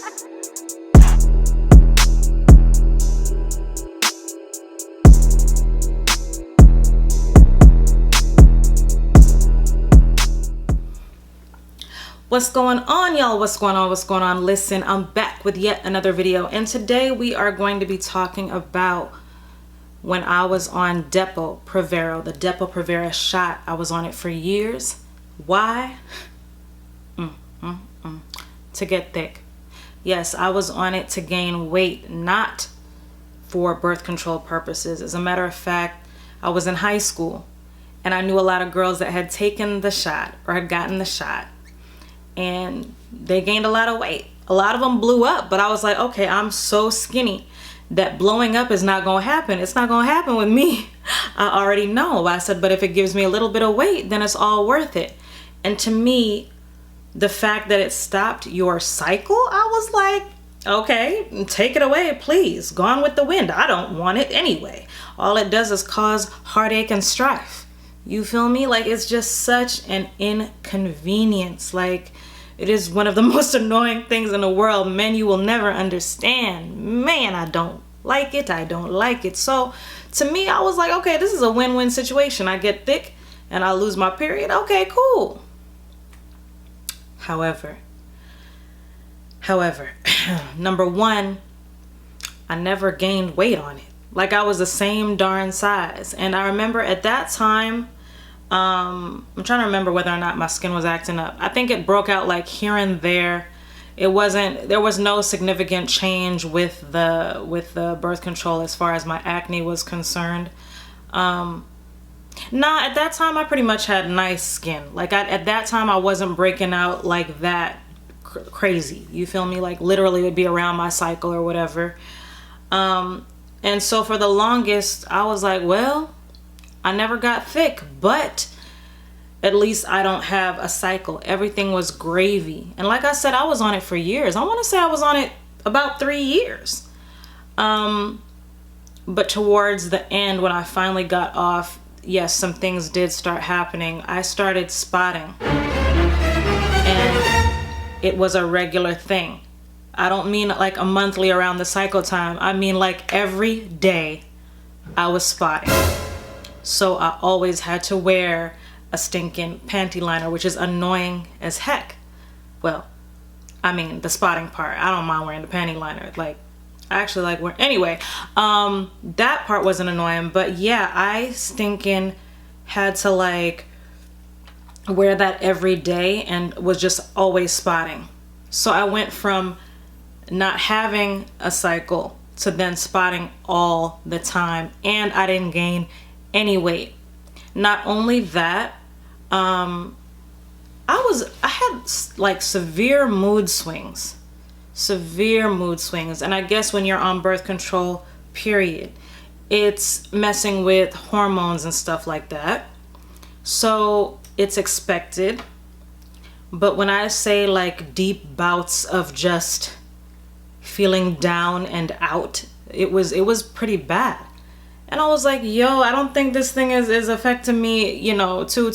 What's going on, y'all? What's going on? Listen, I'm back with yet another video, and today we are going to be talking about when I was on Depo Provera, the Depo Provera shot. I was on it for years. Why? To get thick. Yes, I was on it to gain weight, not for birth control purposes. As a matter of fact, I was in high school and I knew a lot of girls that had taken the shot or had gotten the shot, and they gained a lot of weight. A lot of them blew up, but I was like, okay, I'm so skinny that blowing up is not gonna happen. It's not gonna happen with me. I already know. I said, but if it gives me a little bit of weight, then it's all worth it. And to me, the fact that it stopped your cycle, I was like, okay, take it away, please. Gone with the wind. I don't want it anyway. All it does is cause heartache and strife. You feel me? Like, it's just such an inconvenience. Like, it is one of the most annoying things in the world. Men, you will never understand. Man, I don't like it. I don't like it. So to me, I was like, okay, this is a win-win situation. I get thick and I lose my period. Okay, cool. However, number one, I never gained weight on it. Like, I was the same darn size. And I remember at that time, I'm trying to remember whether or not my skin was acting up. I think it broke out like here and there. There was no significant change with the birth control as far as my acne was concerned. Nah, at that time I pretty much had nice skin. Like, at that time I wasn't breaking out like that crazy. You feel me? Like, literally it would be around my cycle or whatever. And so for the longest I was like, well, I never got thick, but at least I don't have a cycle. Everything was gravy. And like I said, I was on it for years. I want to say I was on it about 3 years. But towards the end, when I finally got off, yes, some things did start happening. I started spotting, and it was a regular thing. I don't mean like a monthly around the cycle time. I mean like every day I was spotting. So I always had to wear a stinking panty liner, which is annoying as heck. Well, I mean the spotting part. I don't mind wearing the panty liner. Like, I actually like wearing, anyway, that part wasn't annoying, but yeah, I stinking had to like wear that every day and was just always spotting. So I went from not having a cycle to then spotting all the time, and I didn't gain any weight. Not only that, I had like severe mood swings, and I guess when you're on birth control, period, it's messing with hormones and stuff like that, so it's expected. But when I say like deep bouts of just feeling down and out, it was pretty bad. And I was like, yo, I don't think this thing is affecting me, you know, too.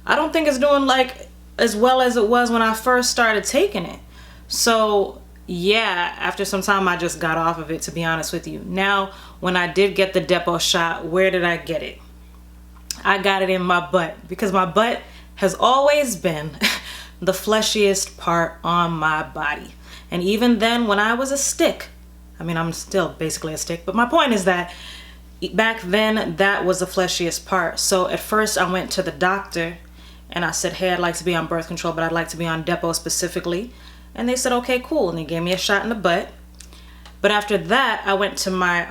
I don't think it's doing like as well as it was when I first started taking it. So yeah, after some time I just got off of it, to be honest with you. Now, when I did get the Depo shot, where did I get it? I got it in my butt, because my butt has always been the fleshiest part on my body. And even then, when I was a stick, I mean, I'm still basically a stick, but my point is that back then, that was the fleshiest part. So at first I went to the doctor and I said, hey, I'd like to be on birth control, but I'd like to be on Depo specifically. And they said, okay, cool. And they gave me a shot in the butt. But after that, I went to my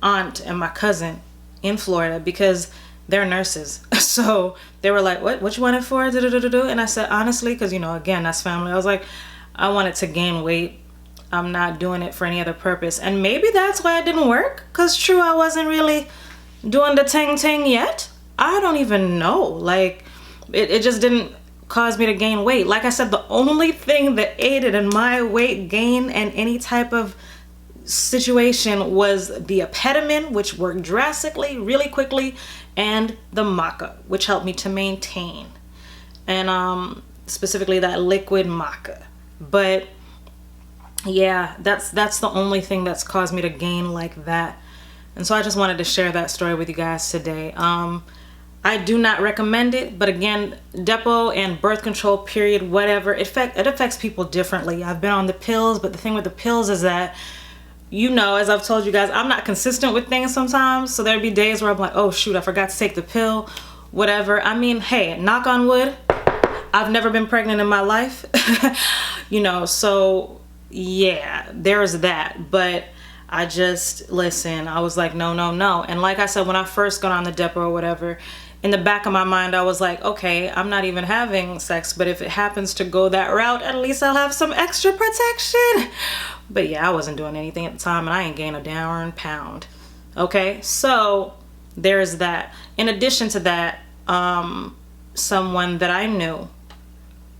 aunt and my cousin in Florida, because they're nurses. So they were like, what you want it for? And I said, honestly, because, you know, again, that's family. I was like, I wanted to gain weight. I'm not doing it for any other purpose. And maybe that's why it didn't work, because true, I wasn't really doing the ting yet. I don't even know. Like, it just didn't cause me to gain weight. Like I said, the only thing that aided in my weight gain and any type of situation was the APETAMIN, which worked drastically, really quickly, and the MACA, which helped me to maintain. And specifically that liquid MACA. But yeah, that's the only thing that's caused me to gain like that. And so I just wanted to share that story with you guys today. I do not recommend it, but again, Depo and birth control period, whatever, it affects people differently. I've been on the pills, but the thing with the pills is that, you know, as I've told you guys, I'm not consistent with things sometimes. So there'd be days where I'm like, oh shoot, I forgot to take the pill, whatever. I mean, hey, knock on wood, I've never been pregnant in my life. You know, so yeah, there's that. But I just, listen, I was like, no, no, no. And like I said, when I first got on the Depo or whatever, in the back of my mind, I was like, okay, I'm not even having sex, but if it happens to go that route, at least I'll have some extra protection. But yeah, I wasn't doing anything at the time, and I ain't gained a darn pound. Okay, so there's that. In addition to that, someone that I knew,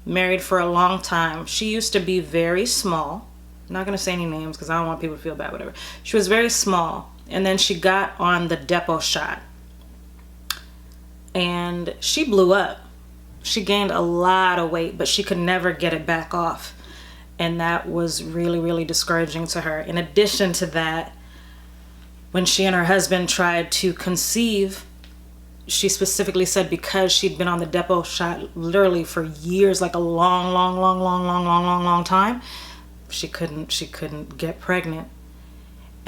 married for a long time, she used to be very small. I'm not gonna say any names because I don't want people to feel bad, whatever. She was very small, and then she got on the Depo shot, and she blew up. She gained a lot of weight, but she could never get it back off. And that was really, really discouraging to her. In addition to that, when she and her husband tried to conceive, she specifically said because she'd been on the Depo shot literally for years, like a long time, she couldn't get pregnant.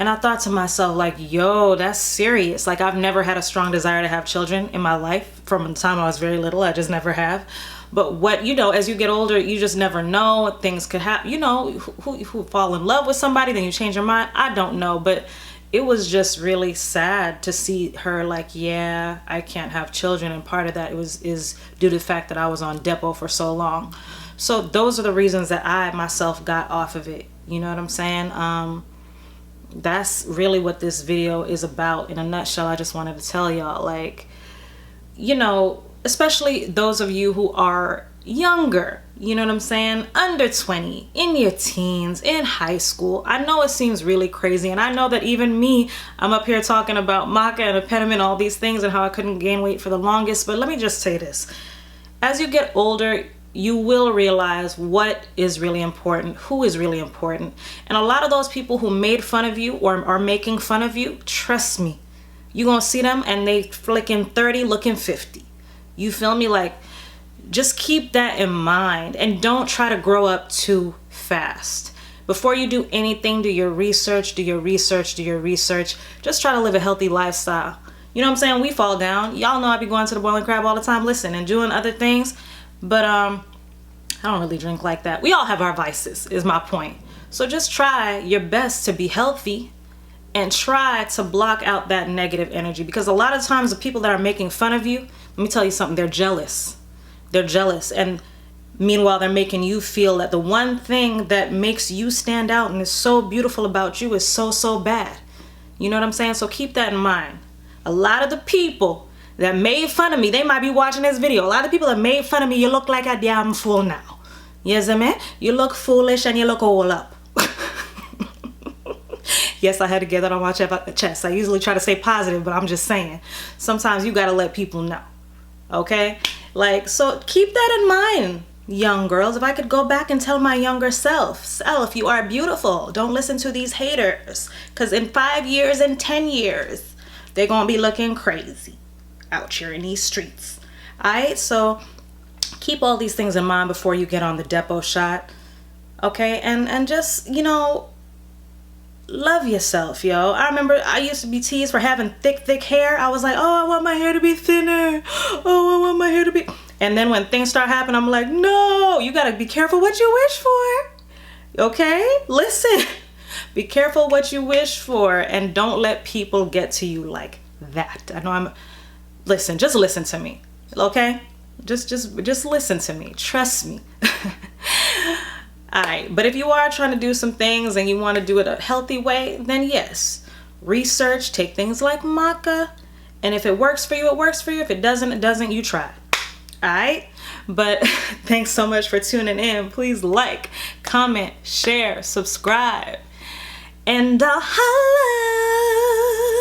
And I thought to myself, like, yo, that's serious. Like, I've never had a strong desire to have children in my life. From the time I was very little, I just never have. But what, you know, as you get older, you just never know. Things could happen. You know, who fall in love with somebody, then you change your mind. I don't know. But it was just really sad to see her like, yeah, I can't have children. And part of that is due to the fact that I was on Depo for so long. So those are the reasons that I myself got off of it. You know what I'm saying? That's really what this video is about. In a nutshell, I just wanted to tell y'all, like, you know, especially those of you who are younger, you know what I'm saying, under 20, in your teens, in high school. I know it seems really crazy, and I know that even me, I'm up here talking about MACA and APETAMIN, all these things, and how I couldn't gain weight for the longest. But let me just say this: as you get older, you will realize what is really important, who is really important. And a lot of those people who made fun of you or are making fun of you, trust me, you're gonna see them and they flicking 30 looking 50. You feel me? Like, just keep that in mind and don't try to grow up too fast. Before you do anything, do your research, do your research, do your research. Just try to live a healthy lifestyle. You know what I'm saying? We fall down. Y'all know I be going to the Boiling Crab all the time, listen, and doing other things. But I don't really drink like that. We all have our vices, is my point. So just try your best to be healthy and try to block out that negative energy, because a lot of times the people that are making fun of you, let me tell you something, they're jealous. They're jealous. And meanwhile, they're making you feel that the one thing that makes you stand out and is so beautiful about you is so bad. You know what I'm saying? So keep that in mind. A lot of the people that made fun of me, they might be watching this video. A lot of people that made fun of me, you look like a damn fool now. Yes, man? You look foolish and you look all up. Yes, I had to get that on my chest. I usually try to stay positive, but I'm just saying, sometimes you gotta let people know. Okay? Like, so keep that in mind, young girls. If I could go back and tell my younger self, you are beautiful. Don't listen to these haters. Because in 5 years and 10 years, they're gonna be looking crazy out here in these streets. Alright, so keep all these things in mind before you get on the Depo shot. Okay, and just, you know, love yourself, yo. I remember I used to be teased for having thick hair. I was like, oh, I want my hair to be thinner. Oh, I want my hair to be... And then when things start happening, I'm like, no, you gotta be careful what you wish for. Okay, listen. Be careful what you wish for, and don't let people get to you like that. I know listen, just listen to me, okay? Just listen to me. Trust me. All right, but if you are trying to do some things and you want to do it a healthy way, then yes, research, take things like MACA, and if it works for you, it works for you. If it doesn't, it doesn't. You try. All right, but thanks so much for tuning in. Please like, comment, share, subscribe, and I'll holla.